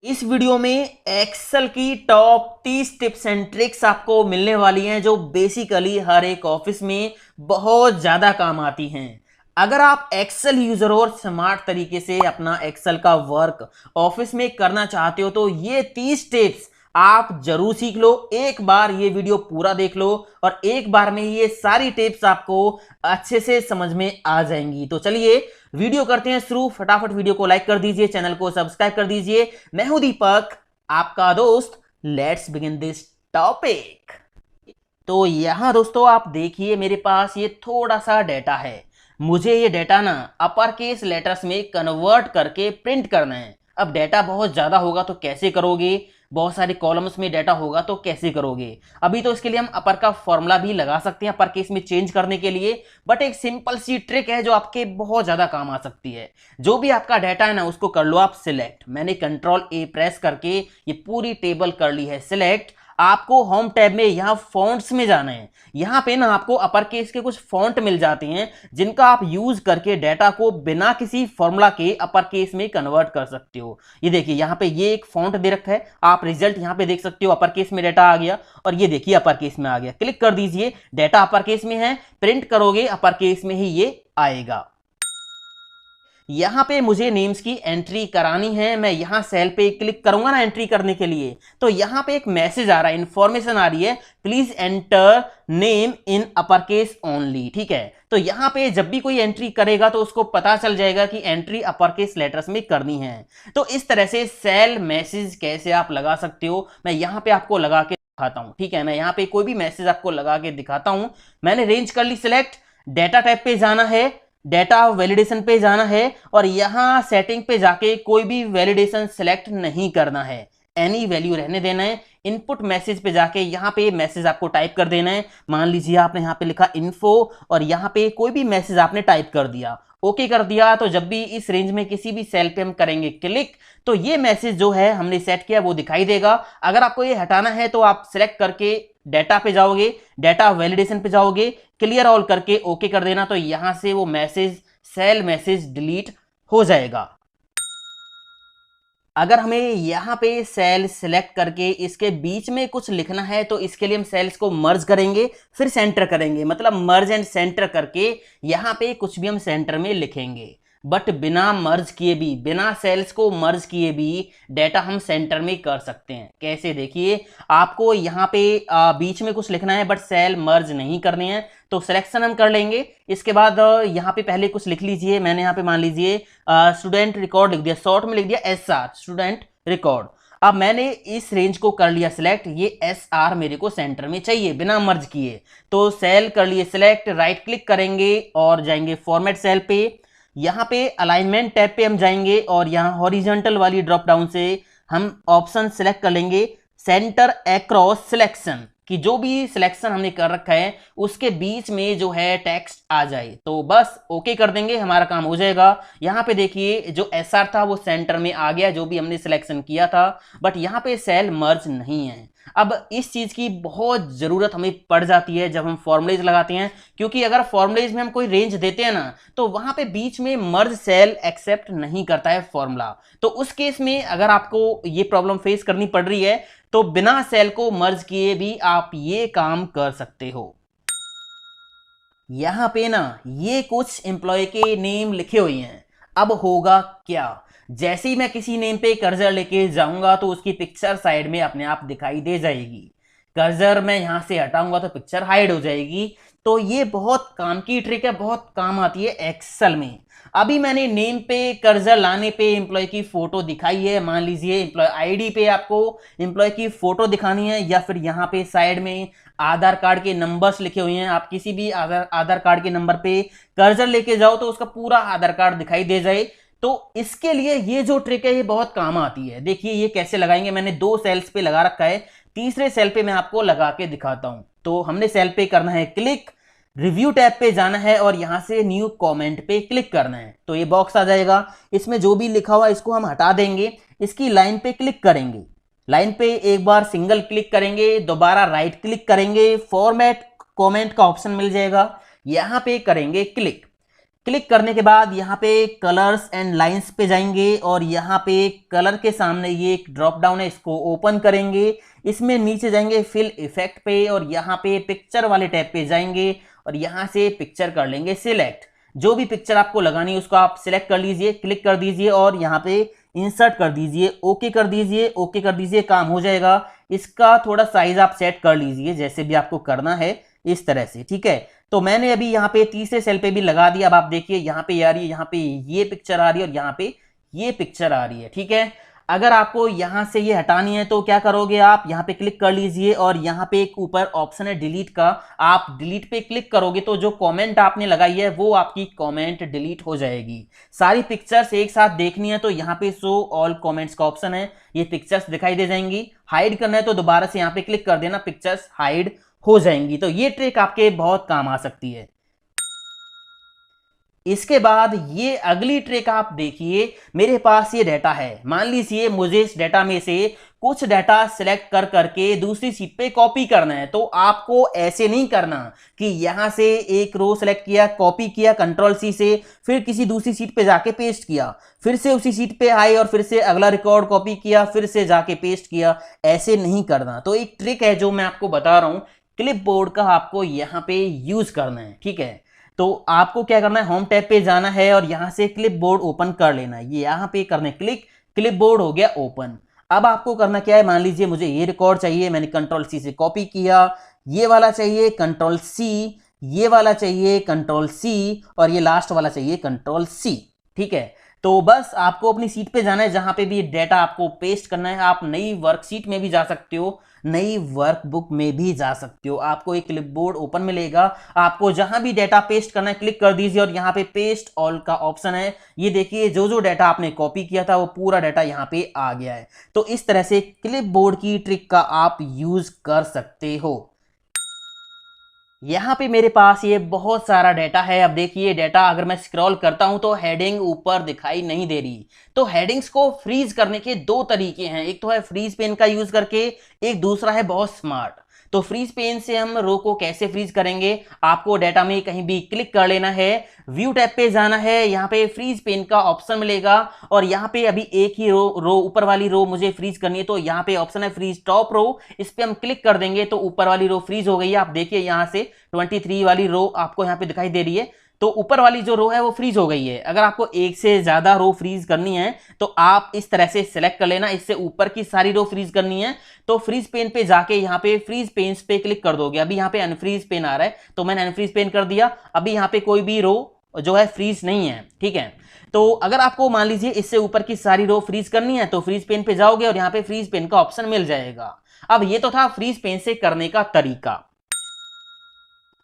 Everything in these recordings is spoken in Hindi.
इस वीडियो में एक्सेल की टॉप 30 टिप्स एंड ट्रिक्स आपको मिलने वाली हैं जो बेसिकली हर एक ऑफिस में बहुत ज्यादा काम आती हैं। अगर आप एक्सेल यूजर और स्मार्ट तरीके से अपना एक्सेल का वर्क ऑफिस में करना चाहते हो तो ये 30 टिप्स आप जरूर सीख लो। एक बार ये वीडियो पूरा देख लो और एक बार में ये सारी टिप्स आपको अच्छे से समझ में आ जाएंगी। तो चलिए वीडियो करते हैं शुरू। फटाफट वीडियो को लाइक कर दीजिए, चैनल को सब्सक्राइब कर दीजिए। मैं हूं दीपक, आपका दोस्त। Let's begin this topic. तो यहां दोस्तों आप देखिए मेरे पास ये थोड़ा सा डेटा है। मुझे ये डेटा ना अपर केस लेटर्स में कन्वर्ट करके प्रिंट करना है। अब डेटा बहुत ज्यादा होगा तो कैसे करोगे, बहुत सारे कॉलम्स में डेटा होगा तो कैसे करोगे। अभी तो इसके लिए हम अपर का फॉर्मूला भी लगा सकते हैं अपर केस में चेंज करने के लिए, बट एक सिंपल सी ट्रिक है जो आपके बहुत ज्यादा काम आ सकती है। जो भी आपका डेटा है ना उसको कर लो आप सिलेक्ट। मैंने कंट्रोल ए प्रेस करके ये पूरी टेबल कर ली है सिलेक्ट। आपको होम टैब में यहाँ फॉन्ट्स में जाना है। यहाँ पे ना आपको अपर केस के कुछ फॉन्ट मिल जाते हैं जिनका आप यूज करके डेटा को बिना किसी फॉर्मूला के अपर केस में कन्वर्ट कर सकते हो। ये देखिए यहाँ पे ये एक फॉन्ट दे रखा है, आप रिजल्ट यहाँ पे देख सकते हो। अपर केस में डेटा आ गया और ये देखिए अपर केस में आ गया। क्लिक कर दीजिए, डेटा अपर केस में है, प्रिंट करोगे अपर केस में ही ये आएगा। यहां पे मुझे नेम्स की एंट्री करानी है। मैं यहां सेल पे क्लिक करूंगा ना एंट्री करने के लिए, तो यहां पे एक मैसेज आ रहा है, इंफॉर्मेशन आ रही है, please enter name in upper case only. ठीक है, तो यहां पे जब भी कोई एंट्री करेगा तो उसको पता चल जाएगा कि एंट्री अपर केस लेटर्स में करनी है। तो इस तरह से सेल मैसेज कैसे आप लगा सकते हो मैं यहां पे आपको लगा के दिखाता हूं। ठीक है, मैं यहां पे कोई भी मैसेज आपको लगा के दिखाता हूं। मैंने रेंज कर ली सिलेक्ट, डेटा टाइप पे जाना है, डेटा वैलिडेशन पे जाना है और यहां सेटिंग पे जाके कोई भी वैलिडेशन सेलेक्ट नहीं करना है, एनी वैल्यू रहने देना है। इनपुट मैसेज पे जाके यहां पे मैसेज आपको टाइप कर देना है। मान लीजिए आपने यहां पे लिखा इन्फो और यहां पे कोई भी मैसेज आपने टाइप कर दिया, ओके कर दिया। तो जब भी इस रेंज में किसी भी सेल पे हम करेंगे क्लिक तो ये मैसेज जो है हमने सेट किया वो दिखाई देगा। अगर आपको ये हटाना है तो आप सिलेक्ट करके डेटा पे जाओगे, डेटा वैलिडेशन पे जाओगे, क्लियर ऑल करके ओके कर देना, तो यहां से वो मैसेज सेल मैसेज डिलीट हो जाएगा। अगर हमें यहाँ पे सेल सिलेक्ट करके इसके बीच में कुछ लिखना है तो इसके लिए हम सेल्स को मर्ज करेंगे, फिर सेंटर करेंगे, मतलब मर्ज एंड सेंटर करके यहाँ पे कुछ भी हम सेंटर में लिखेंगे। बट बिना मर्ज किए भी, बिना सेल्स को मर्ज किए भी डेटा हम सेंटर में कर सकते हैं। कैसे, देखिए आपको यहाँ पे बीच में कुछ लिखना है बट सेल मर्ज नहीं करने हैं, तो सिलेक्शन हम कर लेंगे। इसके बाद यहाँ पे पहले कुछ लिख लीजिए। मैंने यहाँ पे मान लीजिए स्टूडेंट रिकॉर्ड लिख दिया, शॉर्ट में लिख दिया SR स्टूडेंट रिकॉर्ड। अब मैंने इस रेंज को कर लिया सिलेक्ट, ये SR मेरे को सेंटर में चाहिए बिना मर्ज किए, तो सेल कर लिए सिलेक्ट, राइट क्लिक करेंगे और जाएंगे फॉर्मेट सेल पे। यहाँ पे अलाइनमेंट टैब पे हम जाएंगे और यहाँ हॉरिजॉन्टल वाली ड्रॉप डाउन से हम ऑप्शन सेलेक्ट कर लेंगे सेंटर अक्रॉस सिलेक्शन, कि जो भी सिलेक्शन हमने कर रखा है उसके बीच में जो है टेक्स्ट आ जाए, तो बस ओके कर देंगे, हमारा काम हो जाएगा। यहाँ पे देखिए जो SR था वो सेंटर में आ गया, जो भी हमने सिलेक्शन किया था, बट यहाँ पे सेल मर्ज नहीं है। अब इस चीज की बहुत जरूरत हमें पड़ जाती है जब हम फॉर्मुलेज लगाते हैं, क्योंकि अगर फॉर्मुलेज में हम कोई रेंज देते हैं ना तो वहां पे बीच में मर्ज सेल एक्सेप्ट नहीं करता है फॉर्मूला। तो उस केस में अगर आपको ये प्रॉब्लम फेस करनी पड़ रही है तो बिना सेल को मर्ज किए भी आप ये काम कर सकते हो। यहां पे ना ये कुछ एम्प्लॉय के नेम लिखे हुए हैं। अब होगा क्या, जैसे ही मैं किसी नेम पे कर्सर लेके जाऊंगा तो उसकी पिक्चर साइड में अपने आप दिखाई दे जाएगी। कर्सर मैं यहां से हटाऊंगा तो पिक्चर हाइड हो जाएगी। तो ये बहुत काम की ट्रिक है, बहुत काम आती है एक्सेल में। अभी मैंने नेम पे कर्सर लाने पे एम्प्लॉय की फोटो दिखाई है। मान लीजिए एम्प्लॉय आईडी पे आपको एम्प्लॉय की फोटो दिखानी है, या फिर यहाँ पे साइड में आधार कार्ड के नंबर्स लिखे हुए हैं, आप किसी भी आधार कार्ड के नंबर पे कर्सर लेके जाओ तो उसका पूरा आधार कार्ड दिखाई दे जाए। तो इसके लिए ये जो ट्रिक है ये बहुत काम आती है। देखिए ये कैसे लगाएंगे, मैंने 2 सेल्स पे लगा रखा है, तीसरे सेल पे मैं आपको लगा के दिखाता हूं। तो हमने सेल पे करना है क्लिक, रिव्यू टैब पे जाना है और यहां से न्यू कमेंट पे क्लिक करना है, तो ये बॉक्स आ जाएगा। इसमें जो भी लिखा हुआ इसको हम हटा देंगे, इसकी लाइन पे क्लिक करेंगे, लाइन पे एक बार सिंगल क्लिक करेंगे, दोबारा राइट क्लिक करेंगे, फॉर्मेट कमेंट का ऑप्शन मिल जाएगा, यहां पे करेंगे क्लिक। क्लिक करने के बाद यहाँ पे कलर्स एंड लाइंस पे जाएंगे और यहाँ पे कलर के सामने ये एक ड्रॉप डाउन है, इसको ओपन करेंगे। इसमें नीचे जाएंगे फिल इफेक्ट पे और यहाँ पे पिक्चर वाले टैब पे जाएंगे और यहाँ से पिक्चर कर लेंगे सिलेक्ट। जो भी पिक्चर आपको लगानी है उसको आप सिलेक्ट कर लीजिए, क्लिक कर दीजिए और यहाँ पे इंसर्ट कर दीजिए, ओके कर दीजिए, ओके कर दीजिए, काम हो जाएगा। इसका थोड़ा साइज आप सेट कर लीजिए जैसे भी आपको करना है इस तरह से, ठीक है। तो मैंने अभी यहाँ पे तीसरे सेल पे भी लगा दिया। अब आप देखिए यहाँ पे आ रही है, यहाँ पे ये पिक्चर आ रही है और यहाँ पे ये पिक्चर आ रही है, ठीक है। अगर आपको यहाँ से ये हटानी है तो क्या करोगे, आप यहाँ पे क्लिक कर लीजिए और यहाँ पे एक ऊपर ऑप्शन है डिलीट का, आप डिलीट पे क्लिक करोगे तो जो कमेंट आपने लगाई है वो आपकी कमेंट डिलीट हो जाएगी। सारी पिक्चर्स एक साथ देखनी है तो यहाँ पे शो ऑल कमेंट्स का ऑप्शन है, ये पिक्चर्स दिखाई दे जाएंगी। हाइड करना है तो दोबारा से यहाँ पे क्लिक कर देना, पिक्चर्स हाइड हो जाएंगी। तो ये ट्रिक आपके बहुत काम आ सकती है। इसके बाद ये अगली ट्रिक आप देखिए, मेरे पास ये डाटा है, मान लीजिए मुझे इस डाटा में से कुछ डाटा सिलेक्ट कर करके दूसरी शीट पे कॉपी करना है। तो आपको ऐसे नहीं करना कि यहां से एक रो सिलेक्ट किया, कॉपी किया कंट्रोल सी से, फिर किसी दूसरी शीट पे जाके पेस्ट किया, फिर से उसी शीट पे आए और फिर से अगला रिकॉर्ड कॉपी किया, फिर से जाके पेस्ट किया, ऐसे नहीं करना। तो एक ट्रिक है जो मैं आपको बता रहा हूं, क्लिपबोर्ड का आपको यहां पे यूज करना है, ठीक है। तो आपको क्या करना है, होम टैब पे जाना है और यहां से क्लिपबोर्ड ओपन कर लेना है। ये यहां पे करना है क्लिक, क्लिपबोर्ड हो गया ओपन। अब आपको करना क्या है, मान लीजिए मुझे ये रिकॉर्ड चाहिए, मैंने कंट्रोल सी से कॉपी किया, ये वाला चाहिए कंट्रोल सी, ये वाला चाहिए कंट्रोल सी और ये लास्ट वाला चाहिए कंट्रोल सी, ठीक है। तो बस आपको अपनी सीट पे जाना है जहां पे भी डेटा आपको पेस्ट करना है। आप नई वर्कशीट में भी जा सकते हो, नई वर्कबुक में भी जा सकते हो। आपको एक क्लिपबोर्ड ओपन मिलेगा, आपको जहां भी डेटा पेस्ट करना है क्लिक कर दीजिए और यहाँ पे पेस्ट ऑल का ऑप्शन है। ये देखिए जो जो डेटा आपने कॉपी किया था वो पूरा डेटा यहाँ पे आ गया है। तो इस तरह से क्लिपबोर्ड की ट्रिक का आप यूज कर सकते हो। यहाँ पे मेरे पास ये बहुत सारा डेटा है। अब देखिए डेटा अगर मैं स्क्रॉल करता हूं तो हेडिंग ऊपर दिखाई नहीं दे रही। तो हेडिंग्स को फ्रीज करने के दो तरीके हैं, एक तो है फ्रीज पेन का यूज करके, एक दूसरा है बहुत स्मार्ट। तो फ्रीज पेन से हम रो को कैसे फ्रीज करेंगे, आपको डेटा में कहीं भी क्लिक कर लेना है, व्यू टैब पे जाना है, यहाँ पे फ्रीज पेन का ऑप्शन मिलेगा और यहाँ पे अभी एक ही रो ऊपर वाली रो मुझे फ्रीज करनी है। तो यहाँ पे ऑप्शन है फ्रीज टॉप रो, इस पे हम क्लिक कर देंगे तो ऊपर वाली रो फ्रीज हो गई है। आप देखिए यहाँ से 23 वाली रो आपको यहाँ पे दिखाई दे रही है। तो ऊपर वाली जो रो है वो फ्रीज हो गई है। अगर आपको एक से ज्यादा रो फ्रीज करनी है तो आप इस तरह से सिलेक्ट कर लेना, इससे ऊपर की सारी रो फ्रीज करनी है तो फ्रीज पेन पे जाके यहाँ पे फ्रीज पेन पे क्लिक कर दोगे। अभी यहाँ पे अनफ्रीज पेन आ रहा है तो मैंने अनफ्रीज पेन कर दिया। अभी यहाँ पे कोई भी रो जो है फ्रीज नहीं है, ठीक है। तो अगर आपको मान लीजिए इससे ऊपर की सारी रो फ्रीज करनी है तो फ्रीज पेन पे जाओगे और यहाँ पे फ्रीज पेन का ऑप्शन मिल जाएगा। अब ये तो था फ्रीज पेन से करने का तरीका।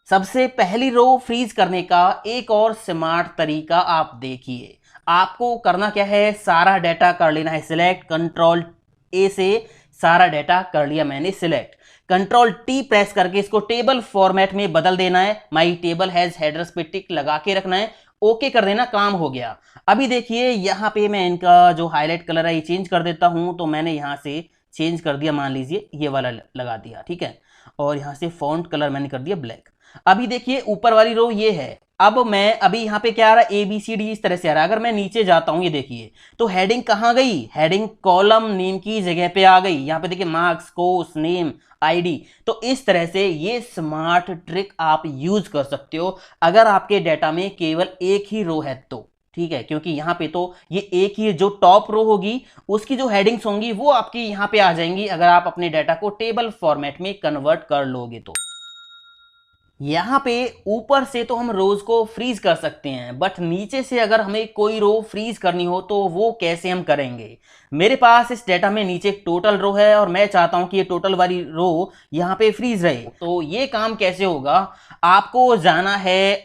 सबसे पहली रो फ्रीज करने का एक और स्मार्ट तरीका आप देखिए। आपको करना क्या है, सारा डाटा कर लेना है सिलेक्ट, कंट्रोल ए से सारा डाटा कर लिया मैंने सिलेक्ट, कंट्रोल टी प्रेस करके इसको टेबल फॉर्मेट में बदल देना है। माई टेबल हैज हेडर्स पे टिक लगा के रखना है, ओके कर देना, काम हो गया। अभी देखिए यहाँ पे मैं इनका जो हाईलाइट कलर है ये चेंज कर देता हूं। तो मैंने यहाँ से चेंज कर दिया, मान लीजिए ये वाला लगा दिया, ठीक है। और यहाँ से फॉन्ट कलर मैंने कर दिया ब्लैक। अभी देखिए ऊपर वाली रो ये है। अब मैं अभी यहाँ पे क्या आ रहा है, ए बी सी डी इस तरह से आ रहा है। अगर मैं नीचे जाता हूं ये देखिए तो हेडिंग कहाँ गई, हेडिंग कॉलम नेम की जगह पे आ गई। यहाँ पे देखिए मार्क्स, कोर्स नेम, आईडी। तो इस तरह से ये स्मार्ट ट्रिक आप यूज कर सकते हो अगर आपके डाटा में केवल एक ही रो है तो, ठीक है। क्योंकि यहाँ पे तो ये एक ही जो टॉप रो होगी उसकी जो हेडिंग्स होंगी वो आपकी यहाँ पे आ जाएंगी अगर आप अपने डाटा को टेबल फॉर्मेट में कन्वर्ट कर लोगे तो। यहाँ पे ऊपर से तो हम रोज को फ्रीज कर सकते हैं, बट नीचे से अगर हमें कोई रो फ्रीज करनी हो तो वो कैसे हम करेंगे। मेरे पास इस डेटा में नीचे एक टोटल रो है और मैं चाहता हूं कि ये टोटल वाली रो यहाँ पे फ्रीज रहे। तो ये काम कैसे होगा, आपको जाना है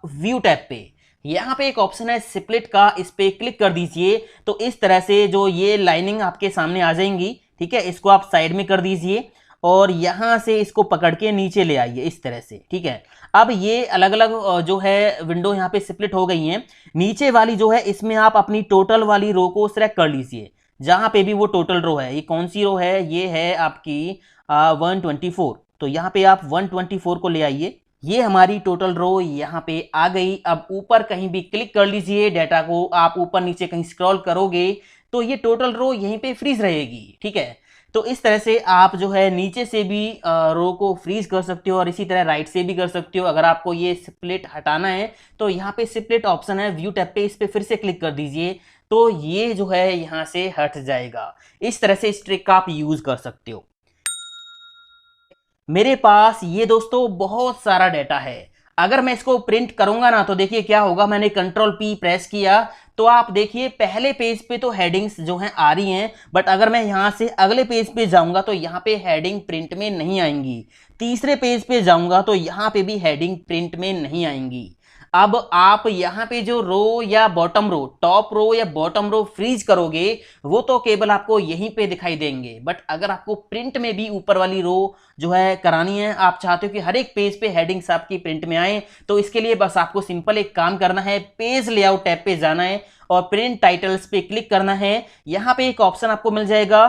व्यू टैब पे, यहाँ पे एक ऑप्शन है स्प्लिट का, इस पे क्लिक कर दीजिए। तो इस तरह से जो ये लाइनिंग आपके सामने आ जाएंगी, ठीक है। इसको आप साइड में कर दीजिए और यहां से इसको पकड़ के नीचे ले आइए इस तरह से, ठीक है। अब ये अलग अलग जो है विंडो यहाँ पे स्प्लिट हो गई हैं। नीचे वाली जो है इसमें आप अपनी टोटल वाली रो को सिलेक्ट कर लीजिए, जहां पे भी वो टोटल रो है। ये कौन सी रो है, ये है आपकी 124। तो यहाँ पे आप 124 को ले आइए ये हमारी टोटल रो यहाँ पे आ गई। अब ऊपर कहीं भी क्लिक कर लीजिए, डाटा को आप ऊपर नीचे कहीं स्क्रॉल करोगे तो ये टोटल रो यहीं पे फ्रीज रहेगी। ठीक है, तो इस तरह से आप जो है नीचे से भी रो को फ्रीज कर सकते हो और इसी तरह राइट से भी कर सकते हो। अगर आपको ये स्प्लिट हटाना है तो यहाँ पे स्प्लिट ऑप्शन है व्यू टैब पे, इस पे फिर से क्लिक कर दीजिए तो ये जो है यहाँ से हट जाएगा। इस तरह से इस ट्रिक का आप यूज कर सकते हो। मेरे पास ये दोस्तों बहुत सारा डाटा है। अगर मैं इसको प्रिंट करूंगा ना तो देखिए क्या होगा। मैंने कंट्रोल पी प्रेस किया तो आप देखिए पहले पेज पे तो हेडिंग्स जो हैं आ रही हैं, बट अगर मैं यहां से अगले पेज पे जाऊंगा तो यहां पे हेडिंग प्रिंट में नहीं आएंगी। तीसरे पेज पे जाऊंगा तो यहां पे भी हेडिंग प्रिंट में नहीं आएंगी। अब आप यहाँ पे जो रो या बॉटम रो, टॉप रो या बॉटम रो फ्रीज करोगे वो तो केवल आपको यहीं पे दिखाई देंगे, बट अगर आपको प्रिंट में भी ऊपर वाली रो जो है करानी है, आप चाहते हो कि हर एक पेज पे हेडिंग्स आपकी प्रिंट में आए, तो इसके लिए बस आपको सिंपल एक काम करना है, पेज लेआउट टैब पे जाना है और प्रिंट टाइटल्स पे क्लिक करना है। यहाँ पे एक ऑप्शन आपको मिल जाएगा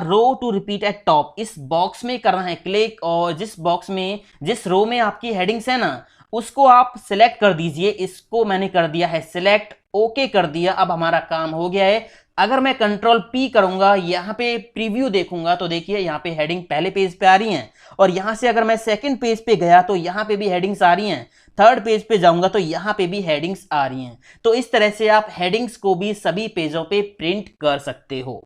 रो टू रिपीट एट टॉप, इस बॉक्स में करना है क्लिक और जिस बॉक्स में जिस रो में आपकी हेडिंग्स है ना उसको आप सिलेक्ट कर दीजिए। इसको मैंने कर दिया है सिलेक्ट, ओके कर दिया। अब हमारा काम हो गया है। अगर मैं कंट्रोल पी करूंगा, यहाँ पे प्रीव्यू देखूंगा तो देखिए यहाँ पे हेडिंग पहले पेज पे आ रही हैं और यहाँ से अगर मैं सेकंड पेज पे गया तो यहाँ पे भी हेडिंग्स आ रही हैं। थर्ड पेज पे जाऊंगा तो यहाँ पे भी हेडिंग्स आ रही हैं। तो इस तरह से आप हेडिंग्स को भी सभी पेजों पे प्रिंट कर सकते हो।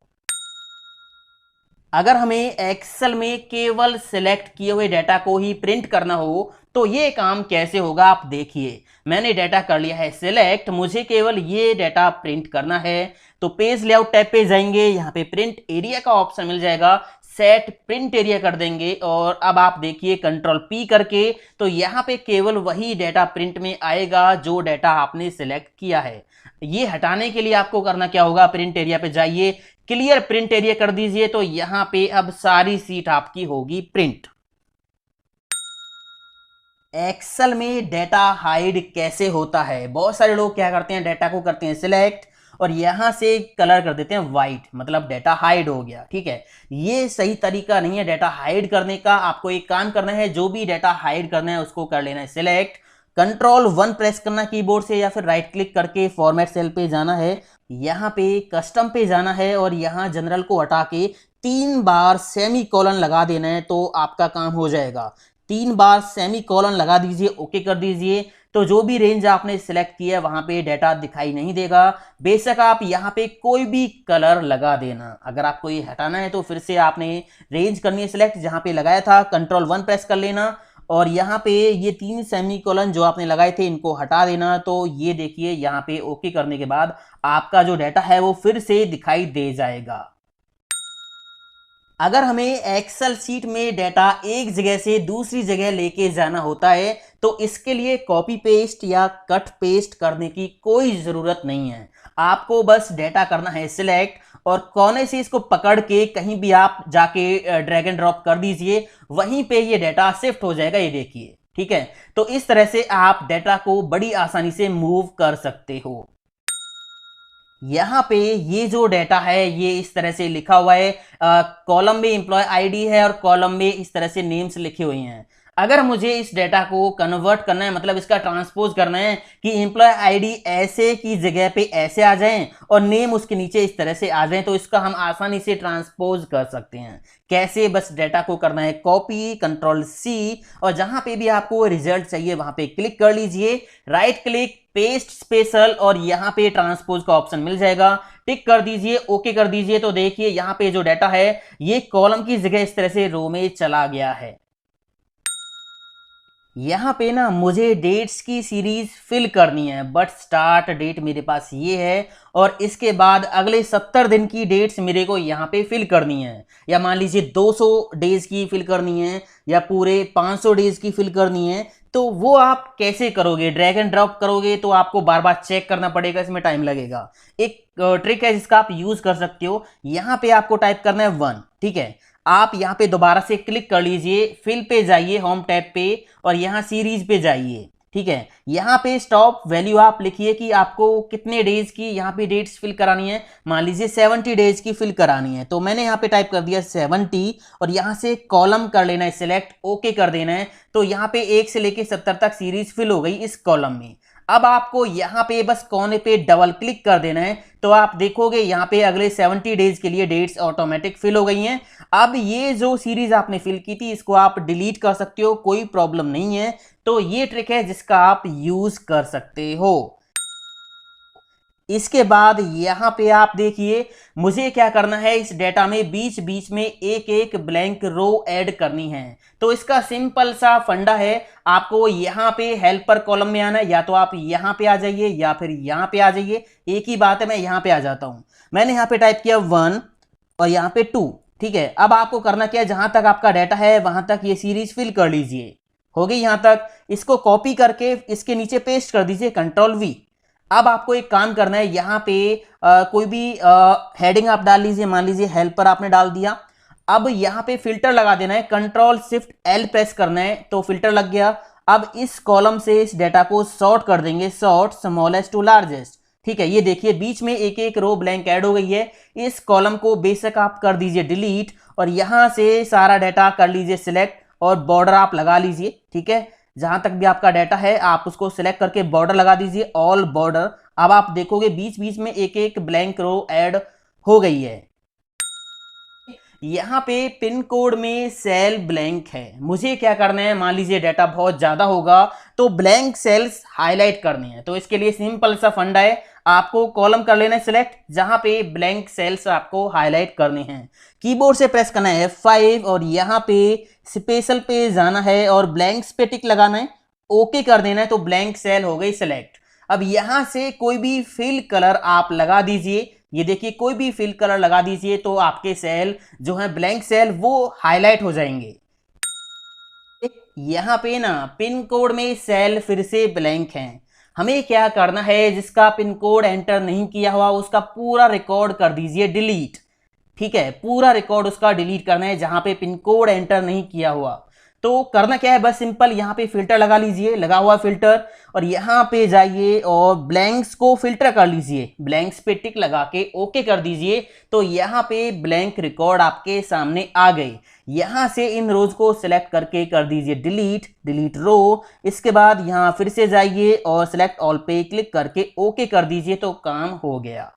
अगर हमें एक्सेल में केवल सिलेक्ट किए हुए डाटा को ही प्रिंट करना हो तो ये काम कैसे होगा आप देखिए। मैंने डाटा कर लिया है सिलेक्ट, मुझे केवल ये डाटा प्रिंट करना है। तो पेज लेआउट टैब पे जाएंगे, यहाँ पे प्रिंट एरिया का ऑप्शन मिल जाएगा, सेट प्रिंट एरिया कर देंगे और अब आप देखिए कंट्रोल पी करके तो यहाँ पे केवल वही डाटा प्रिंट में आएगा जो डाटा आपने सिलेक्ट किया है। ये हटाने के लिए आपको करना क्या होगा, प्रिंट एरिया पे जाइए, क्लियर प्रिंट एरिया कर दीजिए तो यहां पे अब सारी सीट आपकी होगी प्रिंट। एक्सेल में डाटा हाइड कैसे होता है? बहुत सारे लोग क्या करते हैं, डाटा को करते हैं सिलेक्ट और यहां से कलर कर देते हैं व्हाइट, मतलब डाटा हाइड हो गया। ठीक है, ये सही तरीका नहीं है डाटा हाइड करने का। आपको एक काम करना है, जो भी डाटा हाइड करना है उसको कर लेना है सिलेक्ट, कंट्रोल 1 प्रेस करना कीबोर्ड से या फिर राइट क्लिक करके फॉर्मेट सेल पे जाना है, यहाँ पे कस्टम पे जाना है और यहाँ जनरल को हटा के 3 बार सेमी कॉलन लगा देना है तो आपका काम हो जाएगा। 3 बार सेमी कॉलन लगा दीजिए, ओके कर दीजिए तो जो भी रेंज आपने सिलेक्ट किया है वहां पे डाटा दिखाई नहीं देगा। बेशक आप यहाँ पे कोई भी कलर लगा देना। अगर आपको ये हटाना है तो फिर से आपने रेंज करनी है सिलेक्ट, जहां पे लगाया था कंट्रोल 1 प्रेस कर लेना और यहाँ पे ये 3 सेमीकोलन जो आपने लगाए थे इनको हटा देना। तो ये देखिए यहाँ पे ओके करने के बाद आपका जो डाटा है वो फिर से दिखाई दे जाएगा। अगर हमें एक्सेल शीट में डाटा एक जगह से दूसरी जगह लेके जाना होता है तो इसके लिए कॉपी पेस्ट या कट पेस्ट करने की कोई जरूरत नहीं है। आपको बस डाटा करना है सिलेक्ट और कोने से इसको पकड़ के कहीं भी आप जाके ड्रैग एंड ड्रॉप कर दीजिए, वहीं पे ये डाटा शिफ्ट हो जाएगा। ये देखिए, ठीक है। तो इस तरह से आप डाटा को बड़ी आसानी से मूव कर सकते हो। यहाँ पे ये जो डाटा है ये इस तरह से लिखा हुआ है, कॉलम में एम्प्लॉय आईडी है और कॉलम में इस तरह से नेम्स लिखे हुए हैं। अगर मुझे इस डाटा को कन्वर्ट करना है, मतलब इसका ट्रांसपोज करना है कि एम्प्लॉय आईडी ऐसे की जगह पे ऐसे आ जाएं और नेम उसके नीचे इस तरह से आ जाएं, तो इसका हम आसानी से ट्रांसपोज कर सकते हैं। कैसे? बस डाटा को करना है कॉपी, कंट्रोल-C और जहां पे भी आपको रिजल्ट चाहिए वहां पे क्लिक कर लीजिए, राइट क्लिक, पेस्ट स्पेशल और यहां पे ट्रांसपोज का ऑप्शन मिल जाएगा, टिक कर दीजिए, ओके कर दीजिए। तो देखिए यहां पे जो डाटा है ये कॉलम की जगह इस तरह से रो में चला गया है। यहाँ पे ना मुझे डेट्स की सीरीज फिल करनी है, बट स्टार्ट डेट मेरे पास ये है और इसके बाद अगले 70 दिन की डेट्स मेरे को यहाँ पे फिल करनी है, या मान लीजिए 200 डेज की फिल करनी है या पूरे 500 डेज की फिल करनी है। तो वो आप कैसे करोगे? ड्रैग एंड ड्रॉप करोगे तो आपको बार बार चेक करना पड़ेगा, इसमें टाइम लगेगा। एक ट्रिक है जिसका आप यूज कर सकते हो। यहाँ पे आपको टाइप करना है 1, ठीक है। आप यहाँ पे दोबारा से क्लिक कर लीजिए, फिल पे जाइए होम टैब पे और यहाँ सीरीज पे जाइए, ठीक है, यहाँ पे स्टॉप वैल्यू आप लिखिए कि आपको कितने डेज की यहाँ पे डेट्स फिल करानी है। मान लीजिए 70 डेज की फिल करानी है, तो मैंने यहाँ पे टाइप कर दिया 70 और यहाँ से कॉलम कर लेना है सिलेक्ट, ओके कर देना है। तो यहाँ पे 1 से लेके 70 तक सीरीज फिल हो गई इस कॉलम में। अब आपको यहाँ पे बस कोने पे डबल क्लिक कर देना है, तो आप देखोगे यहाँ पे अगले 70 डेज के लिए डेट्स ऑटोमेटिक फिल हो गई हैं। अब ये जो सीरीज आपने फिल की थी इसको आप डिलीट कर सकते हो, कोई प्रॉब्लम नहीं है। तो ये ट्रिक है जिसका आप यूज कर सकते हो। इसके बाद यहां पे आप देखिए मुझे क्या करना है, इस डेटा में बीच बीच में एक एक ब्लैंक रो ऐड करनी है। तो इसका सिंपल सा फंडा है, आपको यहां पे हेल्पर कॉलम में आना है, या तो आप यहां पे आ जाइए या फिर यहां पे आ जाइए, एक ही बात है। मैं यहां पे आ जाता हूं, मैंने यहां पे टाइप किया 1 और यहां पे 2। ठीक है, अब आपको करना क्या है, जहां तक आपका डाटा है वहां तक ये सीरीज फिल कर लीजिए। हो गई यहां तक, इसको कॉपी करके इसके नीचे पेस्ट कर दीजिए, Ctrl+V। अब आपको एक काम करना है, यहाँ पे कोई भी हेडिंग आप डाल लीजिए, मान लीजिए हेल्पर आपने डाल दिया। अब यहाँ पे फिल्टर लगा देना है, Ctrl+Shift+L प्रेस करना है तो फिल्टर लग गया। अब इस कॉलम से इस डेटा को सॉर्ट कर देंगे, सॉर्ट स्मॉलेस्ट टू लार्जेस्ट। ठीक है, ये देखिए बीच में एक एक रो ब्लैंक ऐड हो गई है। इस कॉलम को बेशक आप कर दीजिए डिलीट और यहां से सारा डाटा कर लीजिए सिलेक्ट और बॉर्डर आप लगा लीजिए। ठीक है, जहां तक भी आपका डाटा है आप उसको सिलेक्ट करके बॉर्डर लगा दीजिए, ऑल बॉर्डर। अब आप देखोगे बीच बीच में एक एक ब्लैंक रो ऐड हो गई है। यहाँ पे पिन कोड में सेल ब्लैंक है, मुझे क्या करना है, मान लीजिए डाटा बहुत ज्यादा होगा तो ब्लैंक सेल्स हाईलाइट करने हैं। तो इसके लिए सिंपल सा फंडा है, आपको कॉलम कर लेना है सिलेक्ट, जहां पे ब्लैंक सेल्स आपको हाईलाइट करने हैं। कीबोर्ड से प्रेस करना है F5 और यहाँ पे स्पेशल पे जाना है और ब्लैंक्स पे टिक लगाना है, ओके कर देना है। तो ब्लैंक सेल हो गई सिलेक्ट। अब यहां से कोई भी फिल कलर आप लगा दीजिए, ये देखिए कोई भी फिल कलर लगा दीजिए तो आपके सेल जो है ब्लैंक सेल वो हाईलाइट हो जाएंगे। यहां पे ना पिन कोड में सेल फिर से ब्लैंक हैं, हमें क्या करना है, जिसका पिन कोड एंटर नहीं किया हुआ उसका पूरा रिकॉर्ड कर दीजिए डिलीट। ठीक है, पूरा रिकॉर्ड उसका डिलीट करना है जहां पे पिन कोड एंटर नहीं किया हुआ। तो करना क्या है, बस सिंपल यहाँ पे फिल्टर लगा लीजिए, लगा हुआ फिल्टर, और यहाँ पे जाइए और ब्लैंक्स को फिल्टर कर लीजिए, ब्लैंक्स पे टिक लगा के ओके कर दीजिए। तो यहाँ पे ब्लैंक रिकॉर्ड आपके सामने आ गए। यहाँ से इन रोज को सिलेक्ट करके कर दीजिए डिलीट, डिलीट रो। इसके बाद यहाँ फिर से जाइए और सिलेक्ट ऑल पे क्लिक करके ओके कर दीजिए, तो काम हो गया।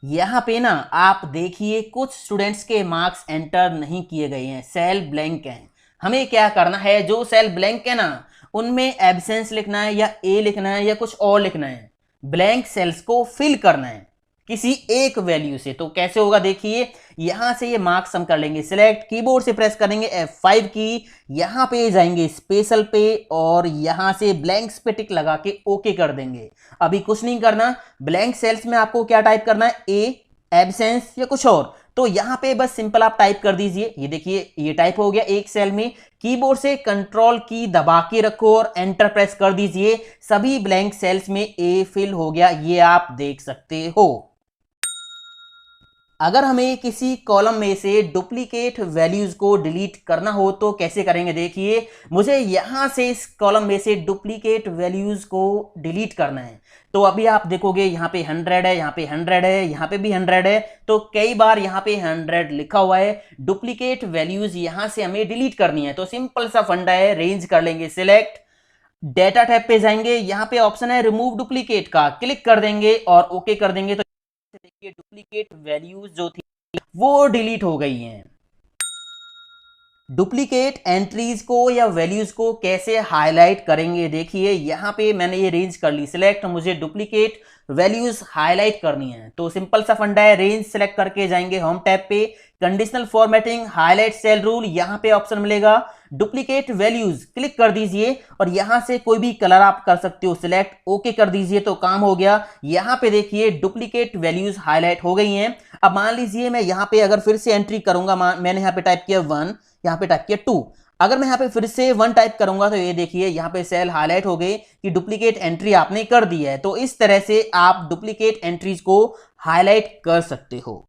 यहाँ पे ना आप देखिए कुछ स्टूडेंट्स के मार्क्स एंटर नहीं किए गए हैं, सेल ब्लैंक हैं। हमें क्या करना है, जो सेल ब्लैंक है ना उनमें एब्सेंस लिखना है या ए लिखना है या कुछ और लिखना है, ब्लैंक सेल्स को फिल करना है किसी एक वैल्यू से। तो कैसे होगा देखिए, यहां से ये मार्क्स हम कर लेंगे सिलेक्ट, कीबोर्ड से प्रेस करेंगे F5 की, यहां पे जाएंगे स्पेशल पे और यहां से ब्लैंक्स पे टिक लगा के ओके कर देंगे। अभी कुछ नहीं करना, ब्लैंक सेल्स में आपको क्या टाइप करना है, ए, एब्सेंस या कुछ और। तो यहां पे बस सिंपल आप टाइप कर दीजिए, ये देखिए ये टाइप हो गया एक सेल में। कीबोर्ड से कंट्रोल की दबा के रखो और एंटर प्रेस कर दीजिए, सभी ब्लैंक सेल्स में ए फिल हो गया, ये आप देख सकते हो। अगर हमें किसी कॉलम में से डुप्लीकेट वैल्यूज को डिलीट करना हो तो कैसे करेंगे, देखिए मुझे यहां से इस कॉलम में से डुप्लीकेट वैल्यूज को डिलीट करना है। तो अभी आप देखोगे यहाँ पे 100 है, यहाँ पे 100 है, यहाँ पे भी 100 है, तो कई बार यहाँ पे 100 लिखा हुआ है। डुप्लीकेट वैल्यूज यहां से हमें डिलीट करनी है, तो सिंपल सा फंडा है, रेंज कर लेंगे सिलेक्ट, डेटा टैब पे जाएंगे, यहाँ पे ऑप्शन है रिमूव डुप्लीकेट का, क्लिक कर देंगे और ओके कर देंगे। तो देखिए डुप्लीकेट वैल्यूज जो थी वो डिलीट हो गई हैं। डुप्लीकेट एंट्रीज को या वैल्यूज को कैसे हाईलाइट करेंगे, देखिए यहां पे मैंने ये रेंज कर ली सिलेक्ट, मुझे डुप्लीकेट वैल्यूज हाईलाइट करनी है। तो सिंपल सा फंडा है, रेंज सेलेक्ट करके जाएंगे होम टैब पे, conditional formatting, highlight cell rule, यहां पे ऑप्शन मिलेगा डुप्लीकेट वैल्यूज, क्लिक कर दीजिए और यहां से कोई भी कलर आप कर सकते हो सिलेक्ट, ओके कर दीजिए, तो काम हो गया। यहां पे देखिए डुप्लीकेट वैल्यूज हाईलाइट हो गई हैं। अब मान लीजिए मैं यहां पे अगर फिर से एंट्री करूंगा, मैंने यहां पे टाइप किया 1, यहाँ पे टाइप किया 2, अगर मैं यहाँ पे फिर से 1 टाइप करूंगा तो ये देखिए यहाँ पे सेल हाईलाइट हो गई कि डुप्लीकेट एंट्री आपने कर दी है। तो इस तरह से आप डुप्लीकेट एंट्रीज को हाईलाइट कर सकते हो।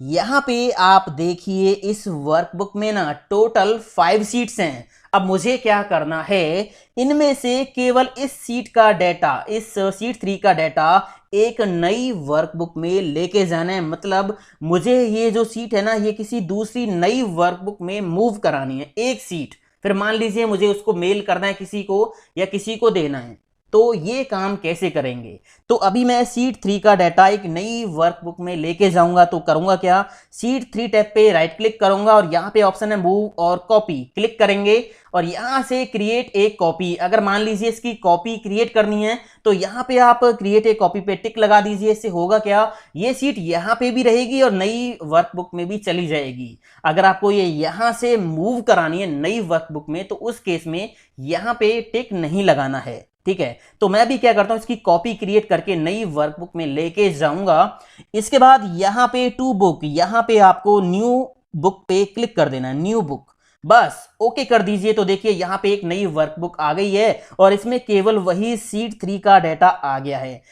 यहाँ पे आप देखिए इस वर्कबुक में ना टोटल 5 सीट्स हैं। अब मुझे क्या करना है, इनमें से केवल इस सीट का डाटा, इस सीट 3 का डाटा एक नई वर्कबुक में लेके जाना है। मतलब मुझे ये जो सीट है ना, ये किसी दूसरी नई वर्कबुक में मूव करानी है, एक सीट। फिर मान लीजिए मुझे उसको मेल करना है किसी को, या किसी को देना है, तो ये काम कैसे करेंगे। तो अभी मैं सीट 3 का डाटा एक नई वर्कबुक में लेके जाऊंगा। तो करूंगा क्या, सीट 3 टैब पे राइट क्लिक करूंगा और यहाँ पे ऑप्शन है मूव और कॉपी, क्लिक करेंगे और यहाँ से क्रिएट एक कॉपी। अगर मान लीजिए इसकी कॉपी क्रिएट करनी है तो यहाँ पे आप क्रिएट ए कॉपी पे टिक लगा दीजिए। इससे होगा क्या, ये सीट यहाँ पे भी रहेगी और नई वर्कबुक में भी चली जाएगी। अगर आपको ये यहाँ से मूव करानी है नई वर्कबुक में, तो उस केस में यहाँ पे टिक नहीं लगाना है, ठीक है। तो मैं भी क्या करता हूं, इसकी कॉपी क्रिएट करके नई वर्कबुक में लेके जाऊंगा। इसके बाद यहां पे टू बुक, यहां पे आपको न्यू बुक पे क्लिक कर देना है, न्यू बुक, बस ओके कर दीजिए। तो देखिए यहां पे एक नई वर्कबुक आ गई है और इसमें केवल वही सीट 3 का डाटा आ गया है।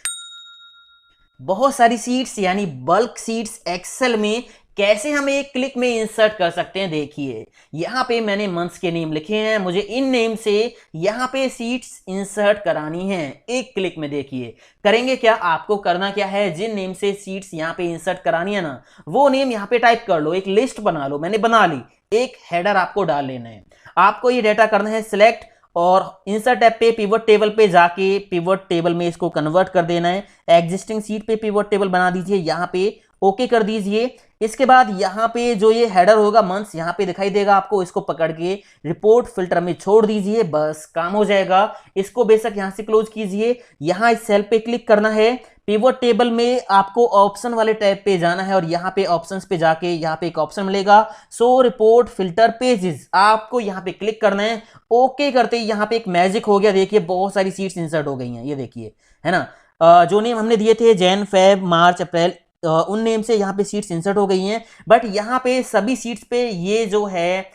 बहुत सारी सीट्स यानी बल्क सीट्स एक्सेल में कैसे हम एक क्लिक में इंसर्ट कर सकते हैं, देखिए यहां पे मैंने मंथ्स के नेम लिखे हैं। मुझे इन नेम से यहां पे सीट्स इंसर्ट करानी है एक क्लिक में। देखिए करेंगे क्या, आपको करना क्या है, जिन नेम से सीट्स यहां पे इंसर्ट करानी है ना, वो नेम यहां पे टाइप कर लो, एक लिस्ट बना लो। मैंने बना ली, एक हेडर आपको डाल लेना है। आपको ये डाटा करना है सिलेक्ट और इंसर्ट टैब पे पिवट टेबल पे जाके पिवट टेबल में इसको कन्वर्ट कर देना है। एग्जिस्टिंग सीट पे पिवट टेबल बना दीजिए, यहाँ पे ओके कर दीजिए। इसके बाद यहाँ पे जो ये हेडर होगा मंथ्स यहाँ पे दिखाई देगा आपको, इसको पकड़ के रिपोर्ट फिल्टर में छोड़ दीजिए, बस काम हो जाएगा। इसको बेशक यहाँ से क्लोज कीजिए। यहाँ इस सेल पे क्लिक करना है, पिवट टेबल में आपको ऑप्शन वाले टैब पे जाना है और यहाँ पे ऑप्शंस पे जाके यहाँ पे एक ऑप्शन मिलेगा सो रिपोर्ट फिल्टर पेजेस, आपको यहाँ पे क्लिक करना है। ओके करते ही यहाँ पे एक मैजिक हो गया, देखिए बहुत सारी सीट्स इंसर्ट हो गई हैं, ये देखिए है ना। जो नेम हमने दिए थे जैन फेब मार्च अप्रैल, उन नेम से यहाँ पे सीट्स इंसर्ट हो गई हैं। बट यहाँ पे सभी सीट्स पे ये जो है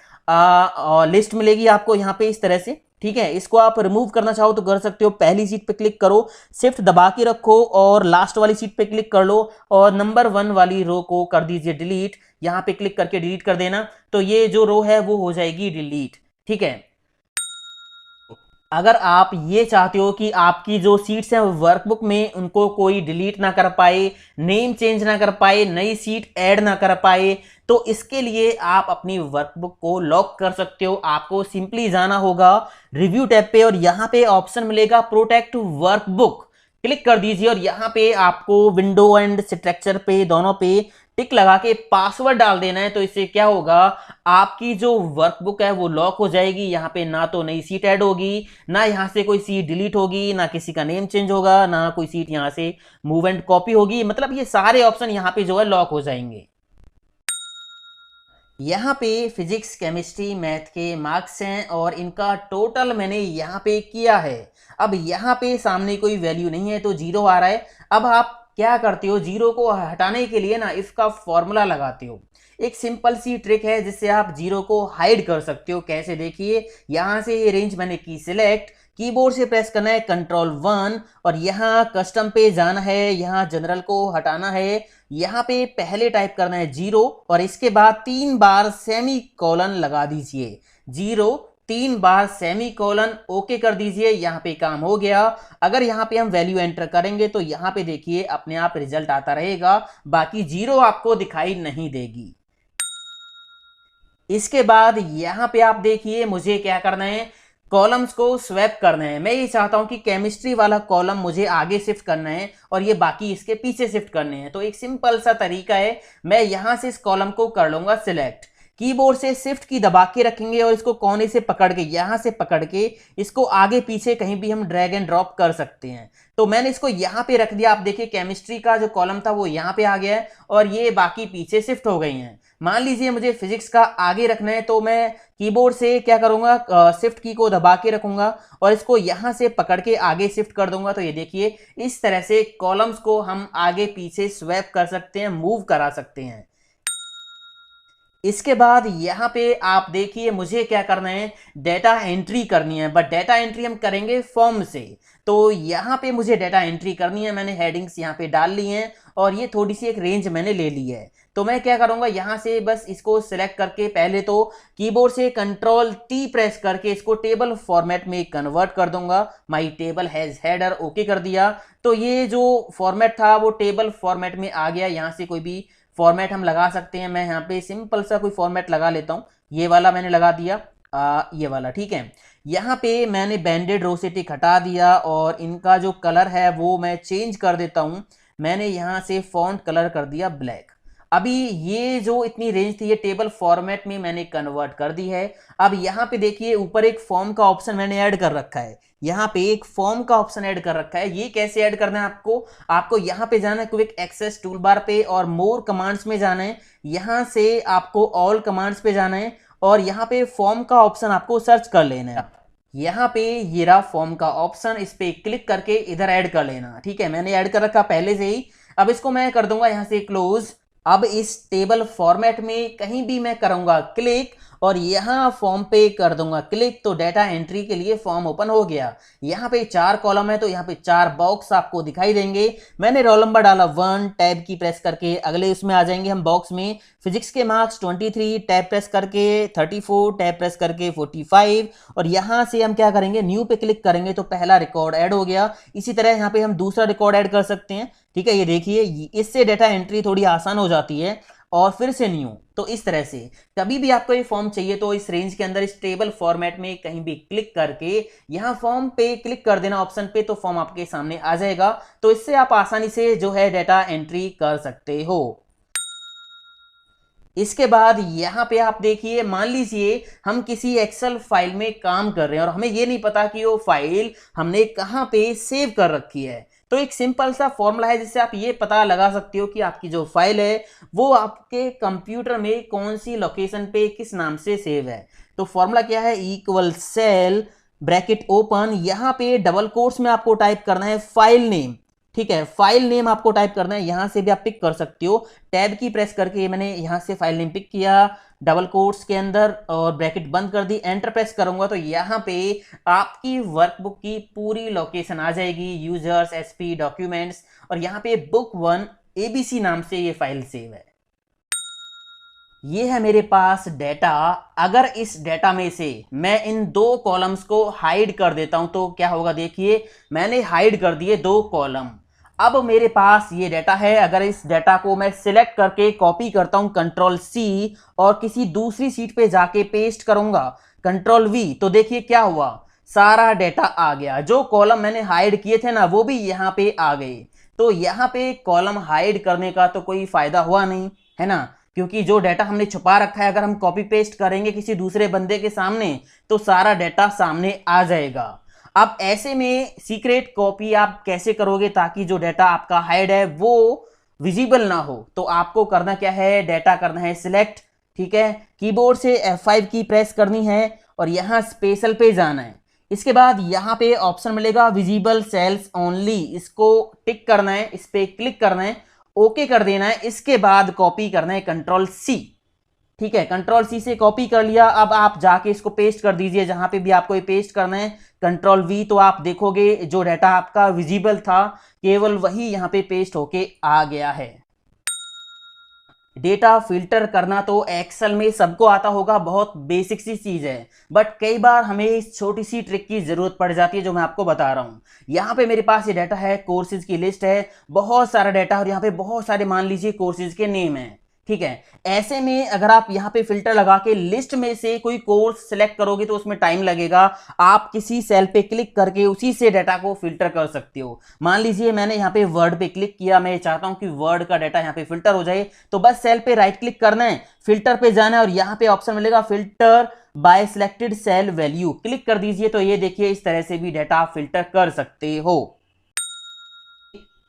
लिस्ट मिलेगी आपको यहाँ पे इस तरह से, ठीक है। इसको आप रिमूव करना चाहो तो कर सकते हो। पहली सीट पे क्लिक करो, शिफ्ट दबा के रखो और लास्ट वाली सीट पे क्लिक कर लो और नंबर 1 वाली रो को कर दीजिए डिलीट। यहाँ पे क्लिक करके डिलीट कर देना, तो ये जो रो है वो हो जाएगी डिलीट, ठीक है। अगर आप ये चाहते हो कि आपकी जो सीट्स हैं वर्कबुक में उनको कोई डिलीट ना कर पाए, नेम चेंज ना कर पाए, नई सीट ऐड ना कर पाए, तो इसके लिए आप अपनी वर्कबुक को लॉक कर सकते हो। आपको सिंपली जाना होगा रिव्यू टैब पे और यहाँ पे ऑप्शन मिलेगा प्रोटेक्ट वर्कबुक, क्लिक कर दीजिए और यहाँ पे आपको विंडो एंड स्ट्रक्चर पे दोनों पे टिक लगा के पासवर्ड डाल देना है। तो इससे क्या होगा, आपकी जो वर्कबुक है वो लॉक हो जाएगी। यहाँ पे ना तो नई सीट ऐड होगी, ना यहाँ से कोई सीट डिलीट होगी, ना किसी का नेम चेंज होगा, ना कोई सीट यहाँ से मूव एंड कॉपी होगी। मतलब ये सारे ऑप्शन यहाँ पे जो है लॉक हो जाएंगे। यहाँ पे फिजिक्स केमिस्ट्री मैथ के मार्क्स हैं और इनका टोटल मैंने यहाँ पे किया है। अब यहाँ पे सामने कोई वैल्यू नहीं है तो 0 आ रहा है। अब आप क्या करते हो, 0 को हटाने के लिए ना इसका फॉर्मूला लगाते हो। एक सिंपल सी ट्रिक है जिससे आप 0 को हाइड कर सकते हो। कैसे, देखिए यहाँ से ये रेंज मैंने की सिलेक्ट, कीबोर्ड से प्रेस करना है Ctrl+1 और यहाँ कस्टम पे जाना है, यहाँ जनरल को हटाना है, यहाँ पे पहले टाइप करना है 0 और इसके बाद 3 बार सेमी कॉलन लगा दीजिए, 0 3 बार सेमी कॉलन, ओके कर दीजिए। यहाँ पे काम हो गया। अगर यहाँ पे हम वैल्यू एंटर करेंगे तो यहाँ पे देखिए अपने आप रिजल्ट आता रहेगा, बाकी 0 आपको दिखाई नहीं देगी। इसके बाद यहाँ पे आप देखिए मुझे क्या करना है, कॉलम्स को स्वैप करना है। मैं ये चाहता हूं कि केमिस्ट्री वाला कॉलम मुझे आगे शिफ्ट करना है और ये बाकी इसके पीछे शिफ्ट करने हैं। तो एक सिंपल सा तरीका है, मैं यहां से इस कॉलम को कर लूंगा सिलेक्ट, कीबोर्ड से शिफ्ट की दबा के रखेंगे और इसको कोने से पकड़ के, यहां से पकड़ के इसको आगे पीछे कहीं भी हम ड्रैग एंड ड्रॉप कर सकते हैं। तो मैंने इसको यहां पे रख दिया। आप देखिए केमिस्ट्री का जो कॉलम था वो यहां पे आ गया है और ये बाकी पीछे शिफ्ट हो गई हैं। मान लीजिए मुझे फिजिक्स का आगे रखना है तो मैं कीबोर्ड से क्या करूंगा, शिफ्ट की को दबा के रखूंगा और इसको यहां से पकड़ के आगे शिफ्ट कर दूंगा। तो ये देखिए इस तरह से कॉलम्स को हम आगे पीछे स्वैप कर सकते हैं, मूव करा सकते हैं। इसके बाद यहाँ पे आप देखिए मुझे क्या करना है, डेटा एंट्री करनी है, बट डेटा एंट्री हम करेंगे फॉर्म से। तो यहाँ पे मुझे डेटा एंट्री करनी है, मैंने हेडिंग्स यहाँ पे डाल ली हैं और ये थोड़ी सी एक रेंज मैंने ले ली है। तो मैं क्या करूँगा, यहाँ से बस इसको सिलेक्ट करके पहले तो कीबोर्ड से कंट्रोल टी प्रेस करके इसको टेबल फॉर्मेट में कन्वर्ट कर दूंगा। माई टेबल हैज हेडर, ओके कर दिया। तो ये जो फॉर्मेट था वो टेबल फॉर्मेट में आ गया। यहाँ से कोई भी फॉर्मेट हम लगा सकते हैं। मैं यहाँ पे सिंपल सा कोई फॉर्मेट लगा लेता हूँ, ये वाला मैंने लगा दिया, ये वाला, ठीक है। यहाँ पे मैंने बैंडेड रो से टिक हटा दिया और इनका जो कलर है वो मैं चेंज कर देता हूँ। मैंने यहाँ से फॉन्ट कलर कर दिया ब्लैक। अभी ये जो इतनी रेंज थी ये टेबल फॉर्मेट में मैंने कन्वर्ट कर दी है। अब यहाँ पे देखिए ऊपर एक फॉर्म का ऑप्शन मैंने ऐड कर रखा है, यहाँ पे एक फॉर्म का ऑप्शन ऐड कर रखा है। ये कैसे ऐड करना है आपको, आपको यहाँ पे जाना है क्विक एक्सेस टूल बार पे और मोर कमांड्स में जाना है। यहाँ से आपको ऑल कमांड्स पे जाना है और यहाँ पे फॉर्म का ऑप्शन आपको सर्च कर लेना है। यहाँ पे ये रहा फॉर्म का ऑप्शन, इस पे क्लिक करके इधर ऐड कर लेना, ठीक है। मैंने ऐड कर रखा पहले से ही। अब इसको मैं कर दूंगा यहाँ से क्लोज। अब इस टेबल फॉर्मेट में कहीं भी मैं करूंगा क्लिक और यहाँ फॉर्म पे कर दूंगा क्लिक, तो डेटा एंट्री के लिए फॉर्म ओपन हो गया। यहाँ पे 4 कॉलम है तो यहाँ पे 4 बॉक्स आपको दिखाई देंगे। मैंने रोल नंबर डाला 1, टैब की प्रेस करके अगले उसमें आ जाएंगे हम बॉक्स में। फिजिक्स के मार्क्स 23, टैब प्रेस करके 34, टैब प्रेस करके 45 और यहाँ से हम क्या करेंगे, न्यू पे क्लिक करेंगे तो पहला रिकॉर्ड ऐड हो गया। इसी तरह यहाँ पे हम दूसरा रिकॉर्ड ऐड कर सकते हैं, ठीक है। ये देखिए इससे डेटा एंट्री थोड़ी आसान हो जाती है। और फिर से न्यू, तो इस तरह से कभी भी आपको ये फॉर्म चाहिए तो इस रेंज के अंदर इस टेबल फॉर्मेट में कहीं भी क्लिक करके यहां फॉर्म पे क्लिक कर देना ऑप्शन पे, तो फॉर्म आपके सामने आ जाएगा। तो इससे आप आसानी से जो है डेटा एंट्री कर सकते हो। इसके बाद यहाँ पे आप देखिए, मान लीजिए हम किसी एक्सेल फाइल में काम कर रहे हैं और हमें ये नहीं पता कि वो फाइल हमने कहाँ पे सेव कर रखी है। तो एक सिंपल सा फॉर्मूला है जिससे आप ये पता लगा सकते हो कि आपकी जो फाइल है वो आपके कंप्यूटर में कौन सी लोकेशन पे किस नाम से सेव है। तो फॉर्मूला क्या है, इक्वल सेल ब्रैकेट ओपन, यहाँ पे डबल कोट्स में आपको टाइप करना है फाइल नेम, ठीक है। फाइल नेम आपको टाइप करना है, यहां से भी आप पिक कर सकते हो। टैब की प्रेस करके मैंने यहां से फाइल नेम पिक किया डबल कोट्स के अंदर और ब्रैकेट बंद कर दी, एंटर प्रेस करूंगा तो यहां पे आपकी वर्कबुक की पूरी लोकेशन आ जाएगी, यूजर्स, एसपी, डॉक्यूमेंट्स, और यहां पे बुक 1 एबीसी नाम से ये फाइल सेव है। ये है मेरे पास डेटा। अगर इस डेटा में से मैं इन 2 कॉलम्स को हाइड कर देता हूं तो क्या होगा, देखिए मैंने हाइड कर दिए 2 कॉलम। अब मेरे पास ये डेटा है, अगर इस डेटा को मैं सिलेक्ट करके कॉपी करता हूं कंट्रोल सी और किसी दूसरी सीट पे जाके पेस्ट करूंगा कंट्रोल वी, तो देखिए क्या हुआ, सारा डेटा आ गया। जो कॉलम मैंने हाइड किए थे ना वो भी यहाँ पे आ गए। तो यहाँ पे कॉलम हाइड करने का तो कोई फायदा हुआ नहीं, है ना, क्योंकि जो डेटा हमने छुपा रखा है अगर हम कॉपी पेस्ट करेंगे किसी दूसरे बंदे के सामने तो सारा डेटा सामने आ जाएगा। अब ऐसे में सीक्रेट कॉपी आप कैसे करोगे ताकि जो डेटा आपका हाइड है वो विजिबल ना हो, तो आपको करना क्या है, डेटा करना है सिलेक्ट, ठीक है। कीबोर्ड से F5 की प्रेस करनी है और यहां स्पेशल पे जाना है। इसके बाद यहाँ पे ऑप्शन मिलेगा विजिबल सेल्स ओनली, इसको टिक करना है, इस पे क्लिक करना है, ओके कर देना है। इसके बाद कॉपी करना है कंट्रोल सी, ठीक है। कंट्रोल सी से कॉपी कर लिया। अब आप जाके इसको पेस्ट कर दीजिए जहां पे भी आपको ये पेस्ट करना है, कंट्रोल वी, तो आप देखोगे जो डेटा आपका विजिबल था केवल वही यहां पे पेस्ट होके आ गया है। डेटा फिल्टर करना तो एक्सेल में सबको आता होगा, बहुत बेसिक सी चीज है, बट कई बार हमें इस छोटी सी ट्रिक की जरूरत पड़ जाती है जो मैं आपको बता रहा हूं। यहाँ पे मेरे पास ये डाटा है, कोर्सेज की लिस्ट है, बहुत सारा डाटा और यहाँ पे बहुत सारे मान लीजिए कोर्सेज के नेम है, ठीक है। ऐसे में अगर आप यहाँ पे फिल्टर लगा के लिस्ट में से कोई कोर्स सिलेक्ट करोगे तो उसमें टाइम लगेगा। आप किसी सेल पे क्लिक करके उसी से डाटा को फिल्टर कर सकते हो। मान लीजिए मैंने यहाँ पे वर्ड पे क्लिक किया, मैं चाहता हूं कि वर्ड का डाटा यहाँ पे फिल्टर हो जाए, तो बस सेल पे राइट क्लिक करना है, फिल्टर पे जाना है और यहाँ पे ऑप्शन मिलेगा filter by selected cell value, click कर दीजिए। तो ये देखिए इस तरह से भी डाटा फिल्टर कर सकते हो।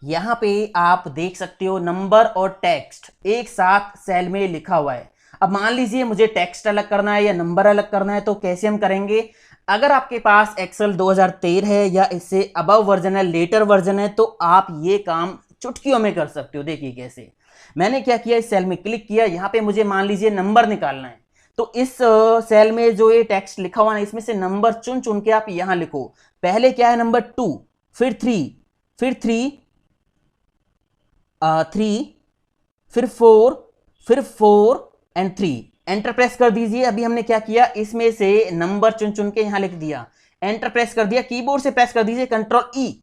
यहां पे आप देख सकते हो नंबर और टेक्स्ट एक साथ सेल में लिखा हुआ है। अब मान लीजिए मुझे टेक्स्ट अलग करना है या नंबर अलग करना है, तो कैसे हम करेंगे। अगर आपके पास एक्सेल 2013 है या इससे अबव वर्जन है, लेटर वर्जन है, तो आप ये काम चुटकियों में कर सकते हो। देखिए कैसे, मैंने क्या किया, इस सेल में क्लिक किया, यहाँ पे मुझे मान लीजिए नंबर निकालना है, तो इस सेल में जो ये टेक्स्ट लिखा हुआ है इसमें से नंबर चुन चुन के आप यहां लिखो। पहले क्या है, नंबर 2, फिर 3, फिर 3, 3, फिर 4, फिर 4 एंड 3। एंटर प्रेस कर दीजिए। अभी हमने क्या किया, इसमें से नंबर चुन चुन के यहां लिख दिया, एंटर प्रेस कर दिया। कीबोर्ड से प्रेस कर दीजिए कंट्रोल ई।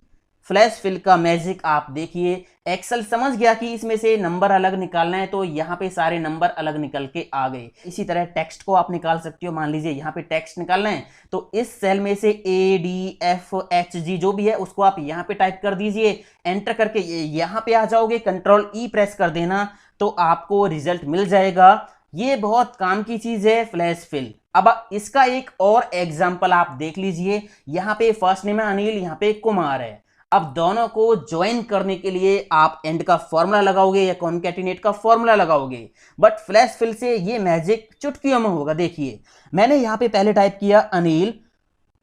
फ्लैश फिल का मैजिक आप देखिए, एक्सेल समझ गया कि इसमें से नंबर अलग निकालना है, तो यहाँ पे सारे नंबर अलग निकल के आ गए। इसी तरह टेक्स्ट को आप निकाल सकते हो। मान लीजिए यहाँ पे टेक्स्ट निकालना है, तो इस सेल में से ADFHG जो भी है उसको आप यहाँ पे टाइप कर दीजिए। एंटर करके यहाँ पे आ जाओगे, कंट्रोल ई प्रेस कर देना, तो आपको रिजल्ट मिल जाएगा। ये बहुत काम की चीज है फ्लैश फिल। अब इसका एक और एग्जाम्पल आप देख लीजिए। यहाँ पे फर्स्ट नेम है अनिल, यहाँ पे कुमार है। अब दोनों को ज्वाइन करने के लिए आप एंड का फॉर्मूला लगाओगे या कॉन्कैटिनेट का फॉर्मूला लगाओगे, बट फ्लैश फिल से ये मैजिक चुटकियों में होगा। देखिए मैंने यहां पे पहले टाइप किया अनिल,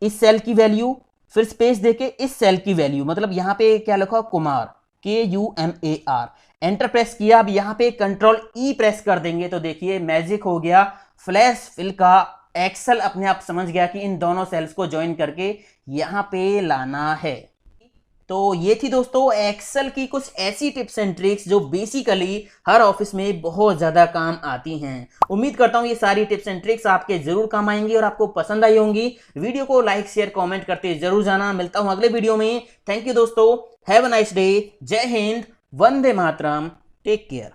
इस सेल की वैल्यू, फिर स्पेस देके इस सेल की वैल्यू, मतलब यहां पे क्या लिखा कुमार, KUMAR। एंटर प्रेस किया। अब यहां पे कंट्रोल ई प्रेस कर देंगे तो देखिए मैजिक हो गया फ्लैश फिल का। एक्सेल अपने आप समझ गया कि इन दोनों सेल्स को ज्वाइन करके यहां पे लाना है। तो ये थी दोस्तों एक्सेल की कुछ ऐसी टिप्स एंड ट्रिक्स जो बेसिकली हर ऑफिस में बहुत ज्यादा काम आती हैं। उम्मीद करता हूं ये सारी टिप्स एंड ट्रिक्स आपके जरूर काम आएंगी और आपको पसंद आई होंगी। वीडियो को लाइक शेयर कमेंट करते जरूर जाना। मिलता हूं अगले वीडियो में। थैंक यू दोस्तों, हैव अ नाइस डे, जय हिंद, वंदे मातरम, टेक केयर।